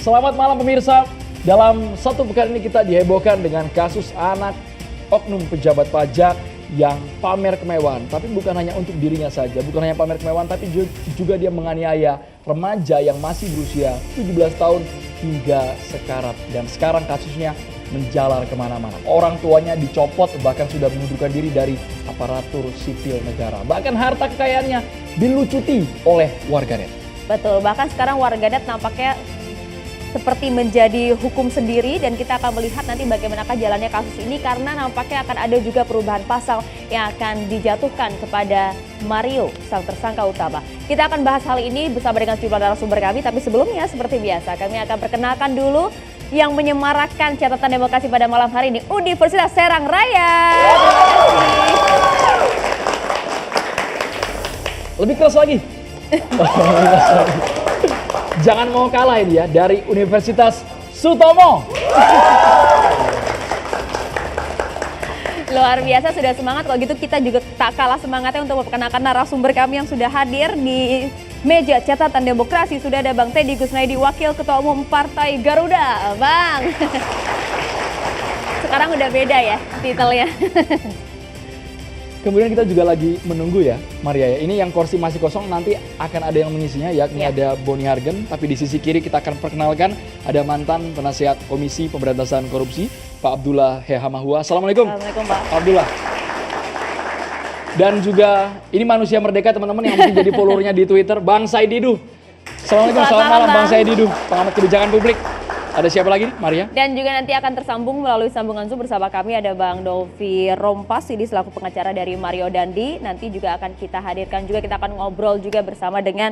Selamat malam pemirsa. Dalam satu pekan ini kita dihebohkan dengan kasus anak oknum pejabat pajak yang pamer kemewahan. Tapi bukan hanya untuk dirinya saja, bukan hanya pamer kemewahan, tapi juga dia menganiaya remaja yang masih berusia 17 tahun hingga sekarat. Dan sekarang kasusnya menjalar kemana-mana. Orang tuanya dicopot, bahkan sudah mengundurkan diri dari aparatur sipil negara. Bahkan harta kekayaannya dilucuti oleh warganet. Betul, bahkan sekarang warganet nampaknya seperti menjadi hukum sendiri dan kita akan melihat nanti bagaimanakah jalannya kasus ini karena nampaknya akan ada juga perubahan pasal yang akan dijatuhkan kepada Mario, sang tersangka utama. Kita akan bahas hal ini bersama dengan sejumlah narasumber kami, tapi sebelumnya seperti biasa kami akan perkenalkan dulu yang menyemarakkan catatan demokrasi pada malam hari ini, Universitas Serang Raya. Lebih keras lagi. Jangan mau kalah ini ya, dari Universitas Sutomo. Luar biasa, sudah semangat. Kalau gitu kita juga tak kalah semangatnya untuk memperkenalkan narasumber kami yang sudah hadir di meja catatan demokrasi. Sudah ada Bang Teddy Gusnaidi, Wakil Ketua Umum Partai Garuda. Bang, sekarang udah beda ya titelnya. Kemudian kita juga lagi menunggu ya, Maria ya. Ini yang kursi masih kosong, nanti akan ada yang mengisinya, yakni ada Boni Hargen. Tapi di sisi kiri kita akan perkenalkan ada mantan penasihat Komisi Pemberantasan Korupsi, Pak Abdullah Hehamahua. Assalamualaikum. Assalamualaikum Pak. Abdullah. Dan juga ini manusia merdeka teman-teman yang mungkin jadi followernya di Twitter, Bang Saididu. Assalamualaikum, selamat malam Bang Saididu, pengamat kebijakan publik. Ada siapa lagi, Maria? Dan juga nanti akan tersambung melalui sambungan Zoom bersama kami ada Bang Dovi Rompas, ini selaku pengacara dari Mario Dandi. Nanti juga akan kita hadirkan juga, kita akan ngobrol juga bersama dengan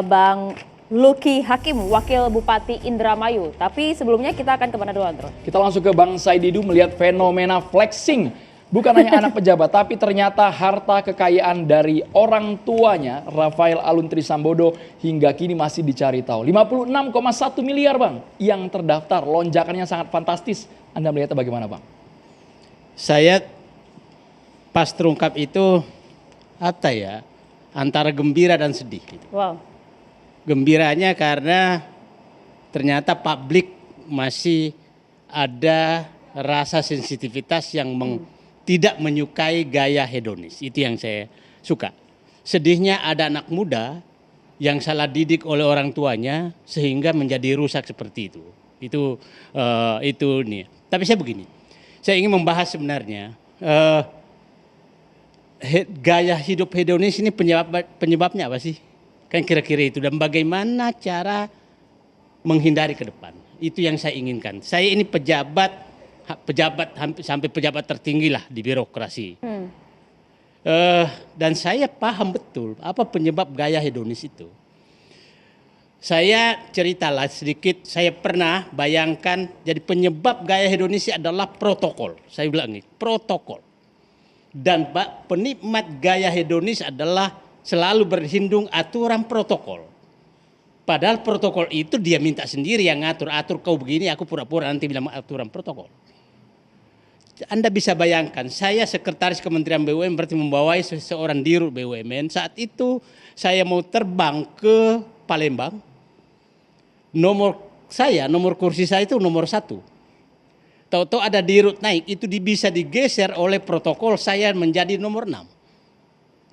Bang Luki Hakim, Wakil Bupati Indramayu. Tapi sebelumnya kita akan kemana dulu, Andro? Kita langsung ke Bang Saididu melihat fenomena flexing. Bukan hanya anak pejabat, tapi ternyata harta kekayaan dari orang tuanya, Rafael Aluntri Sambodo, hingga kini masih dicari tahu. 56,1 miliar Bang, yang terdaftar. Lonjakannya sangat fantastis. Anda melihatnya bagaimana Bang? Saya pas terungkap itu, antara gembira dan sedih. Wow. Gembiranya karena ternyata publik masih ada rasa sensitivitas yang tidak menyukai gaya hedonis. Itu yang saya suka. Sedihnya ada anak muda yang salah didik oleh orang tuanya sehingga menjadi rusak seperti itu. Itu nih. Tapi saya begini. Saya ingin membahas sebenarnya gaya hidup hedonis ini penyebabnya apa sih? Kan kira-kira itu, dan bagaimana cara menghindari ke depan. Itu yang saya inginkan. Saya ini pejabat sampai pejabat tertinggi lah di birokrasi. Dan saya paham betul apa penyebab gaya hedonis itu. Saya ceritalah sedikit, saya pernah bayangkan jadi penyebab gaya hedonis adalah protokol. Saya bilang ini, protokol. Dan penikmat gaya hedonis adalah selalu berhindung aturan protokol. Padahal protokol itu dia minta sendiri yang ngatur kau begini, aku pura-pura nanti bilang aturan protokol. Anda bisa bayangkan, saya sekretaris Kementerian BUMN berarti membawai seorang dirut BUMN. Saat itu saya mau terbang ke Palembang. Nomor kursi saya itu nomor 1. Tahu-tahu ada dirut naik, itu bisa digeser oleh protokol, saya menjadi nomor 6.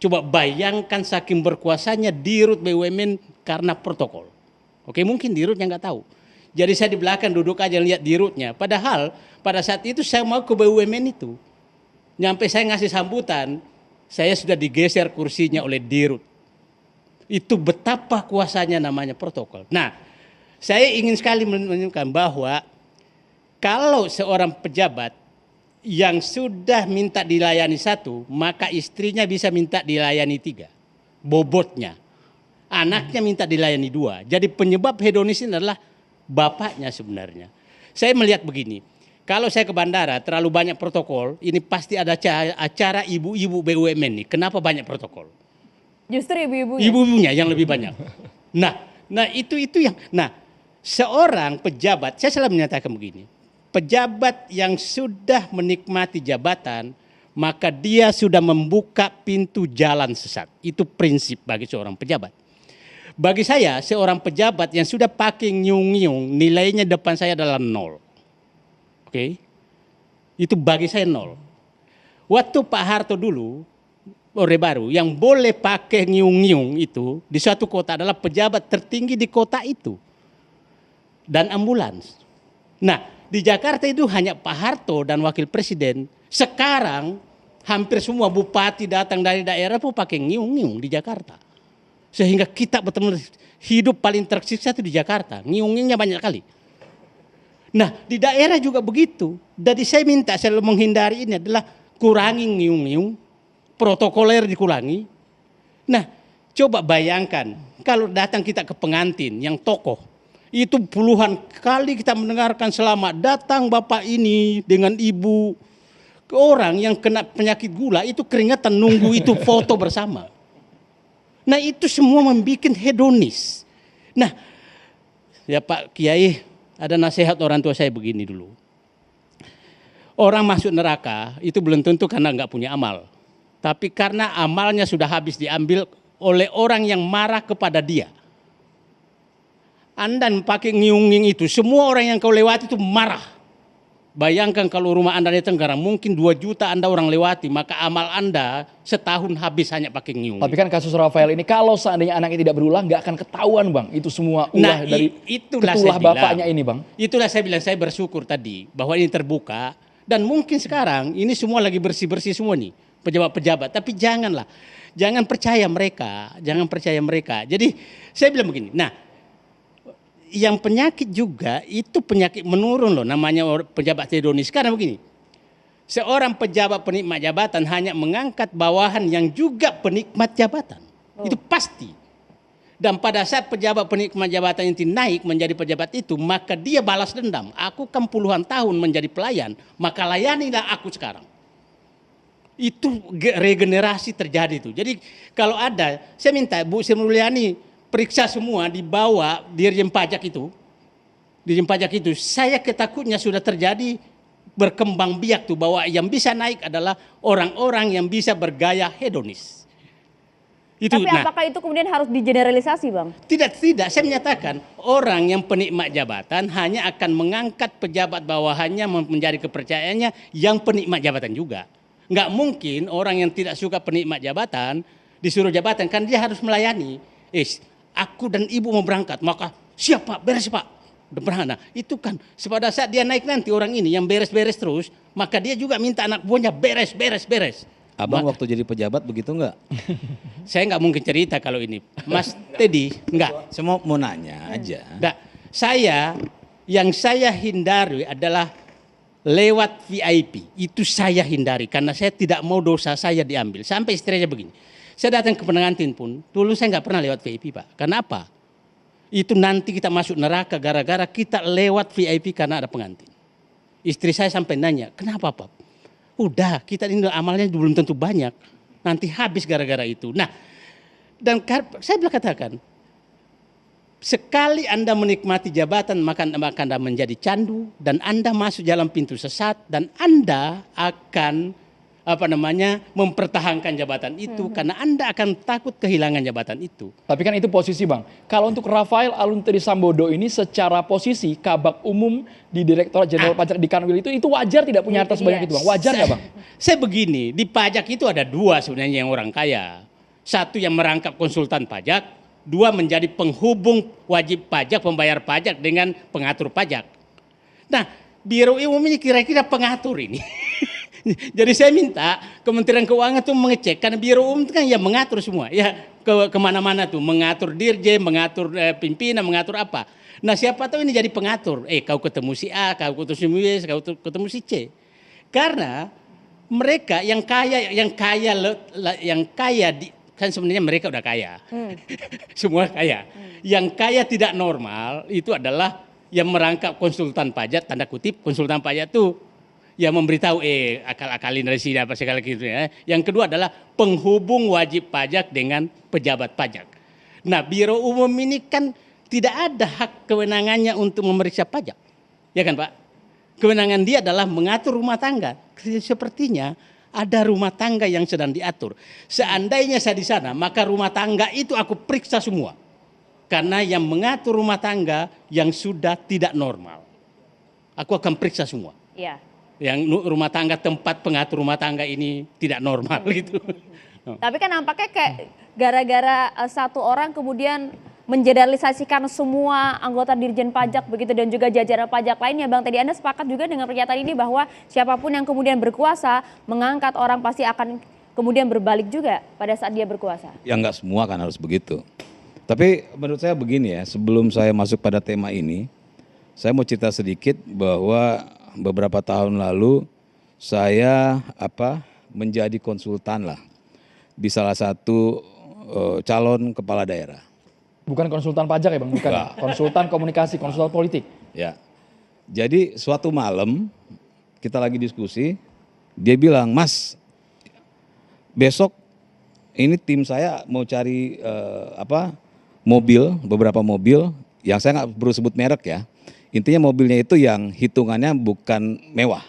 Coba bayangkan saking berkuasanya dirut BUMN karena protokol. Oke, mungkin dirutnya nggak tahu. Jadi saya di belakang duduk aja lihat dirutnya. Padahal pada saat itu saya mau ke BUMN itu. Nyampe saya ngasih sambutan, saya sudah digeser kursinya oleh dirut. Itu betapa kuasanya namanya protokol. Nah, saya ingin sekali menunjukkan bahwa kalau seorang pejabat yang sudah minta dilayani 1, maka istrinya bisa minta dilayani 3. Bobotnya. Anaknya minta dilayani 2. Jadi penyebab hedonis ini adalah bapaknya sebenarnya. Saya melihat begini, kalau saya ke bandara terlalu banyak protokol, ini pasti ada acara ibu-ibu BUMN nih. Kenapa banyak protokol? Justru ibu-ibunya. Ibu-ibunya yang lebih banyak. Nah itu yang. Nah, seorang pejabat, saya selalu menyatakan begini, pejabat yang sudah menikmati jabatan, maka dia sudah membuka pintu jalan sesat. Itu prinsip bagi seorang pejabat. Bagi saya seorang pejabat yang sudah pakai nyiung-nyiung nilainya depan saya adalah 0. Oke. Itu bagi saya 0. Waktu Pak Harto dulu Orde Baru yang boleh pakai nyiung-nyiung itu di suatu kota adalah pejabat tertinggi di kota itu dan ambulans. Nah, di Jakarta itu hanya Pak Harto dan wakil presiden. Sekarang hampir semua bupati datang dari daerah pun pakai nyiung-nyiung di Jakarta. Sehingga kita betul-betul hidup paling tersiksa itu di Jakarta. Nyiung-nyiungnya banyak kali. Nah, di daerah juga begitu. Jadi saya minta selalu menghindari ini adalah kurangi nyiung-nyiung, protokoler dikurangi. Nah, coba bayangkan kalau datang kita ke pengantin yang tokoh, itu puluhan kali kita mendengarkan selamat datang bapak ini dengan ibu. Orang yang kena penyakit gula itu keringatan nunggu itu foto bersama. Nah, itu semua membuat hedonis. Nah, ya Pak Kiai, ada nasihat orang tua saya begini dulu. Orang masuk neraka itu belum tentu karena nggak punya amal. Tapi karena amalnya sudah habis diambil oleh orang yang marah kepada dia. Anda pakai nyiung-nyiung itu, semua orang yang kau lewati itu marah. Bayangkan kalau rumah Anda di Tenggarang, mungkin 2 juta Anda orang lewati, maka amal Anda setahun habis hanya pakai nyiung. Tapi kan kasus Rafael ini kalau seandainya anaknya tidak berulang nggak akan ketahuan Bang. Itu semua ulah dari ketulah bapaknya ini Bang. Itulah saya bilang, saya bersyukur tadi bahwa ini terbuka. Dan mungkin sekarang ini semua lagi bersih-bersih semua nih, pejabat-pejabat. Tapi janganlah, jangan percaya mereka, jangan percaya mereka. Jadi saya bilang begini, nah yang penyakit juga itu penyakit menurun loh, namanya pejabat hedonis. Karena begini, seorang pejabat penikmat jabatan hanya mengangkat bawahan yang juga penikmat jabatan. Itu pasti. Dan pada saat pejabat penikmat jabatan itu naik menjadi pejabat itu, maka dia balas dendam. Aku kan puluhan tahun menjadi pelayan, maka layanilah aku sekarang. Itu regenerasi terjadi itu. Jadi kalau ada, saya minta Bu Sri Mulyani periksa semua, dibawa Dirjen Pajak itu. Dirjen Pajak itu, saya ketakutnya sudah terjadi berkembang biak tuh, bahwa yang bisa naik adalah orang-orang yang bisa bergaya hedonis. Itu, tapi apakah itu kemudian harus digeneralisasi Bang? Tidak. Saya menyatakan orang yang penikmat jabatan hanya akan mengangkat pejabat bawahannya menjadi kepercayaannya yang penikmat jabatan juga. Nggak mungkin orang yang tidak suka penikmat jabatan disuruh jabatan, kan dia harus melayani. Aku dan ibu mau berangkat, maka siap Pak, beres Pak. Nah, itu kan pada saat dia naik nanti orang ini yang beres-beres terus, maka dia juga minta anak buahnya beres. Abang waktu jadi pejabat begitu enggak? Saya nggak mungkin cerita kalau ini, Mas Teddy, enggak. Saya mau nanya aja. Enggak. Yang saya hindari adalah lewat VIP. Itu saya hindari karena saya tidak mau dosa saya diambil. Sampai istilahnya begini. Saya datang ke pengantin pun, dulu saya nggak pernah lewat VIP Pak. Kenapa? Itu nanti kita masuk neraka gara-gara kita lewat VIP karena ada pengantin. Istri saya sampai nanya, kenapa Pak? Udah, kita ini amalnya belum tentu banyak. Nanti habis gara-gara itu. Nah, dan saya bilang katakan, sekali Anda menikmati jabatan, maka Anda menjadi candu, dan Anda masuk jalan pintu sesat, dan Anda akan mempertahankan jabatan itu karena Anda akan takut kehilangan jabatan itu. Tapi kan itu posisi Bang. Kalau untuk Rafael Alun Trisambodo ini secara posisi Kabak Umum di Direktorat Jenderal Pajak di Kanwil itu wajar tidak punya harta sebanyak itu Bang? Wajar nggak Bang? Saya begini, di pajak itu ada 2 sebenarnya yang orang kaya. 1 yang merangkap konsultan pajak, 2 menjadi penghubung wajib pajak, pembayar pajak dengan pengatur pajak. Nah, Biro Umum ini kira-kira pengatur ini. Jadi saya minta Kementerian Keuangan tuh mengecek, karena Biro Umum itu kan ya mengatur semua, ya kemana-mana tuh, mengatur dirjen, mengatur pimpinan, mengatur apa. Nah siapa tahu ini jadi pengatur, kau ketemu si A, kau ketemu si B, kau ketemu si C. Karena mereka yang kaya kan sebenarnya mereka udah kaya, semua kaya. Yang kaya tidak normal itu adalah yang merangkap konsultan pajak, tanda kutip konsultan pajak tuh. Ya memberitahu akal-akalin dari sini apa segala gitu ya. Yang kedua adalah penghubung wajib pajak dengan pejabat pajak. Nah, Biro Umum ini kan tidak ada hak kewenangannya untuk memeriksa pajak. Ya kan, Pak? Kewenangan dia adalah mengatur rumah tangga. Sepertinya ada rumah tangga yang sedang diatur. Seandainya saya di sana, maka rumah tangga itu aku periksa semua. Karena yang mengatur rumah tangga yang sudah tidak normal. Aku akan periksa semua. Iya. Yang rumah tangga, tempat pengatur rumah tangga ini tidak normal gitu. Tapi kan nampaknya kayak gara-gara satu orang kemudian mengeneralisasikan semua anggota Dirjen Pajak begitu dan juga jajaran pajak lainnya. Bang, tadi Anda sepakat juga dengan pernyataan ini bahwa siapapun yang kemudian berkuasa mengangkat orang pasti akan kemudian berbalik juga pada saat dia berkuasa. Ya nggak semua kan harus begitu. Tapi menurut saya begini ya, sebelum saya masuk pada tema ini, saya mau cerita sedikit bahwa beberapa tahun lalu saya menjadi konsultan lah di salah satu calon kepala daerah. Bukan konsultan pajak ya Bang, bukan. Enggak. Konsultan komunikasi, konsultan politik. Ya, jadi suatu malam kita lagi diskusi, dia bilang, Mas, besok ini tim saya mau cari mobil, beberapa mobil yang saya nggak perlu sebut merek ya. Intinya mobilnya itu yang hitungannya bukan mewah.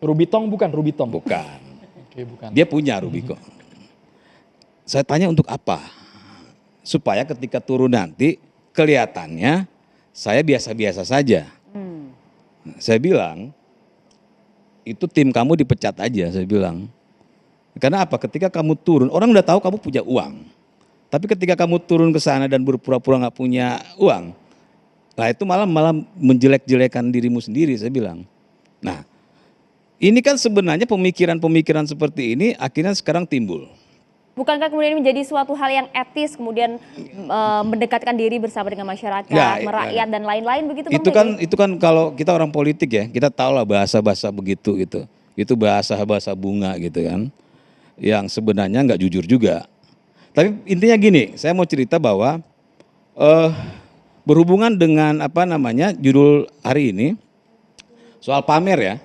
Rubicon bukan, Rubicon. Bukan. Oke, bukan. Dia punya Rubicon. Saya tanya untuk apa? Supaya ketika turun nanti kelihatannya saya biasa-biasa saja. Saya bilang, itu tim kamu dipecat aja, saya bilang. Karena apa? Ketika kamu turun, orang udah tahu kamu punya uang. Tapi ketika kamu turun ke sana dan berpura-pura nggak punya uang, nah itu malah menjelek-jelekan dirimu sendiri, saya bilang. Nah, ini kan sebenarnya pemikiran-pemikiran seperti ini akhirnya sekarang timbul. Bukankah kemudian menjadi suatu hal yang etis kemudian mendekatkan diri bersama dengan masyarakat, merakyat dan lain-lain begitu Bang? Itu kan kalau kita orang politik ya, kita tahu lah bahasa-bahasa begitu gitu. Itu bahasa-bahasa bunga gitu kan. Yang sebenarnya nggak jujur juga. Tapi intinya gini, saya mau cerita bahwa berhubungan dengan judul hari ini soal pamer ya.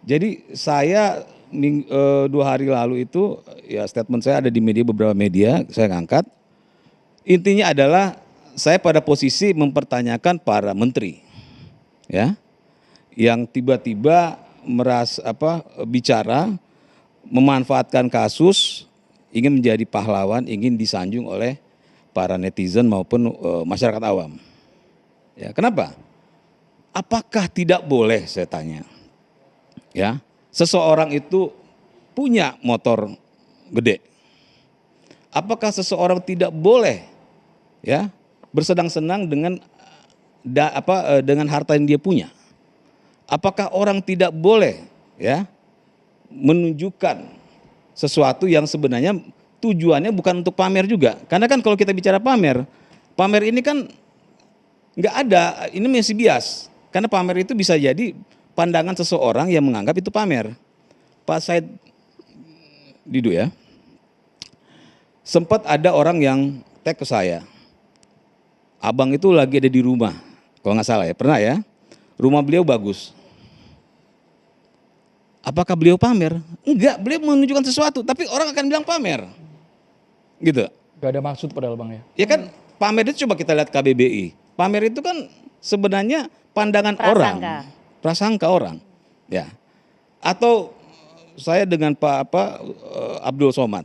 Jadi saya 2 hari lalu itu ya statement saya ada di beberapa media saya ngangkat. Intinya adalah saya pada posisi mempertanyakan para menteri, ya, yang tiba-tiba bicara memanfaatkan kasus ingin menjadi pahlawan, ingin disanjung oleh para netizen maupun masyarakat awam. Ya, kenapa? Apakah tidak boleh saya tanya? Ya, seseorang itu punya motor gede. Apakah seseorang tidak boleh ya bersenang-senang dengan dengan harta yang dia punya? Apakah orang tidak boleh ya menunjukkan sesuatu yang sebenarnya tujuannya bukan untuk pamer juga? Karena kan kalau kita bicara pamer ini kan nggak ada, ini masih bias. Karena pamer itu bisa jadi pandangan seseorang yang menganggap itu pamer. Pak Said Didu ya, sempat ada orang yang tag ke saya, abang itu lagi ada di rumah, kalau nggak salah ya, pernah ya, rumah beliau bagus. Apakah beliau pamer? Enggak, beliau menunjukkan sesuatu, tapi orang akan bilang pamer, gitu. Gak ada maksud padahal Bang ya. Ya kan, pamer itu coba kita lihat KBBI, pamer itu kan sebenarnya pandangan orang, prasangka orang, ya. Atau saya dengan Pak Abdul Somad,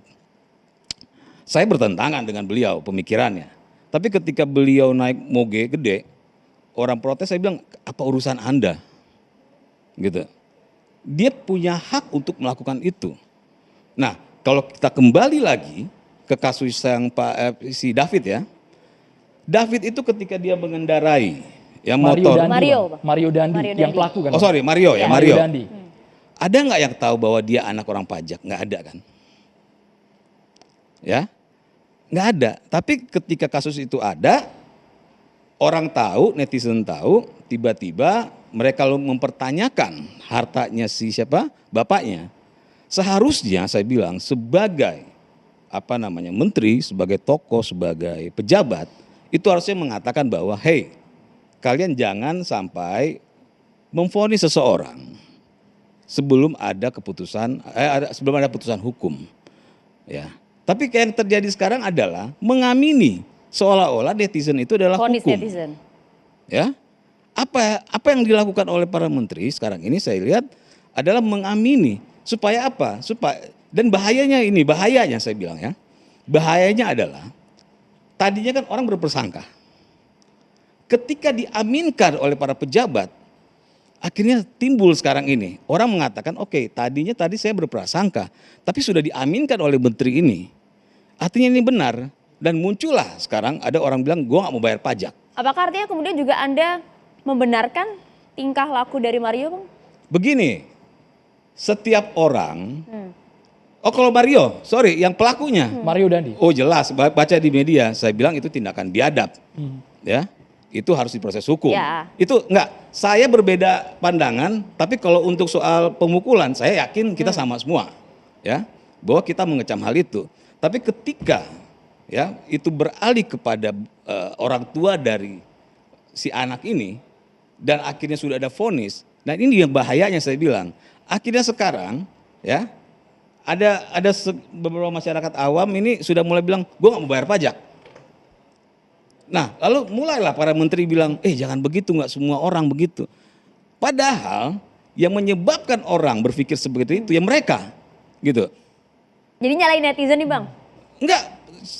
saya bertentangan dengan beliau pemikirannya. Tapi ketika beliau naik moge gede, orang protes, saya bilang apa urusan Anda, gitu. Dia punya hak untuk melakukan itu. Nah, kalau kita kembali lagi ke kasus yang si David ya, David itu ketika dia mengendarai yang motor Mario Dandi yang pelaku kan. Oh sorry, Mario ya, Mario Dandi. Ada nggak yang tahu bahwa dia anak orang pajak? Nggak ada kan? Ya, nggak ada. Tapi ketika kasus itu ada, orang tahu, netizen tahu, tiba-tiba mereka mempertanyakan hartanya si siapa? Bapaknya. Seharusnya saya bilang sebagai menteri, sebagai tokoh, sebagai pejabat, itu harusnya mengatakan bahwa hey, kalian jangan sampai memvonis seseorang sebelum ada keputusan sebelum ada putusan hukum. Ya. Tapi yang terjadi sekarang adalah mengamini seolah-olah netizen itu adalah vonis hukum. Netizen. Ya. Apa yang dilakukan oleh para menteri sekarang ini saya lihat adalah mengamini supaya apa? Supaya, dan bahayanya saya bilang ya. Bahayanya adalah tadinya kan orang berprasangka. Ketika diaminkan oleh para pejabat, akhirnya timbul sekarang ini. Orang mengatakan, oke, tadi saya berprasangka, tapi sudah diaminkan oleh menteri ini. Artinya ini benar, dan muncullah sekarang ada orang bilang, gue gak mau bayar pajak. Apakah artinya kemudian juga Anda membenarkan tingkah laku dari Mario, Bang? Begini, setiap orang, kalau Mario, sorry, yang pelakunya, Mario Dandi. oh jelas, baca di media, saya bilang itu tindakan biadab, ya, itu harus diproses hukum. Ya. Itu enggak, saya berbeda pandangan, tapi kalau untuk soal pemukulan, saya yakin kita sama semua, ya, bahwa kita mengecam hal itu. Tapi ketika, ya, itu beralih kepada orang tua dari si anak ini, dan akhirnya sudah ada vonis, dan ini yang bahayanya saya bilang, akhirnya sekarang, ya, ada beberapa masyarakat awam ini sudah mulai bilang, gue gak mau bayar pajak. Nah, lalu mulailah para menteri bilang, jangan begitu, gak semua orang begitu. Padahal yang menyebabkan orang berpikir seperti itu ya mereka, gitu. Jadi nyalain netizen nih, Bang? Enggak,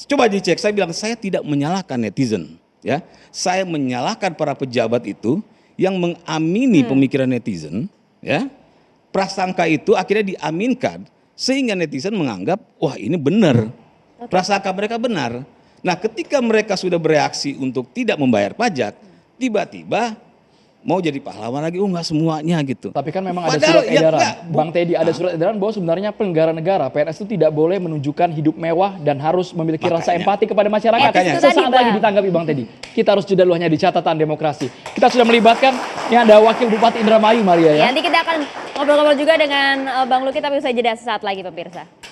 coba dicek, saya bilang saya tidak menyalahkan netizen, ya. Saya menyalahkan para pejabat itu yang mengamini pemikiran netizen, ya. Prasangka itu akhirnya diaminkan sehingga netizen menganggap, wah ini benar. Prasangka mereka benar. Nah, ketika mereka sudah bereaksi untuk tidak membayar pajak, tiba-tiba mau jadi pahlawan lagi, enggak semuanya gitu. Tapi kan memang ada Padahal, surat edaran, ya, Bang Teddy, ada surat edaran bahwa sebenarnya penyelenggara negara PNS itu tidak boleh menunjukkan hidup mewah dan harus memiliki rasa Makanya. empati kepada masyarakat. Makanya. Sesaat Itu tadi, lagi Bang. ditanggapi Bang Teddy. Kita harus jeda dulu hanya di catatan demokrasi. Kita sudah melibatkan yang ada Wakil Bupati Indramayu, Maria, ya. Nanti kita akan ngobrol-ngobrol juga dengan Bang Luki, tapi usai jeda sesaat lagi, pemirsa.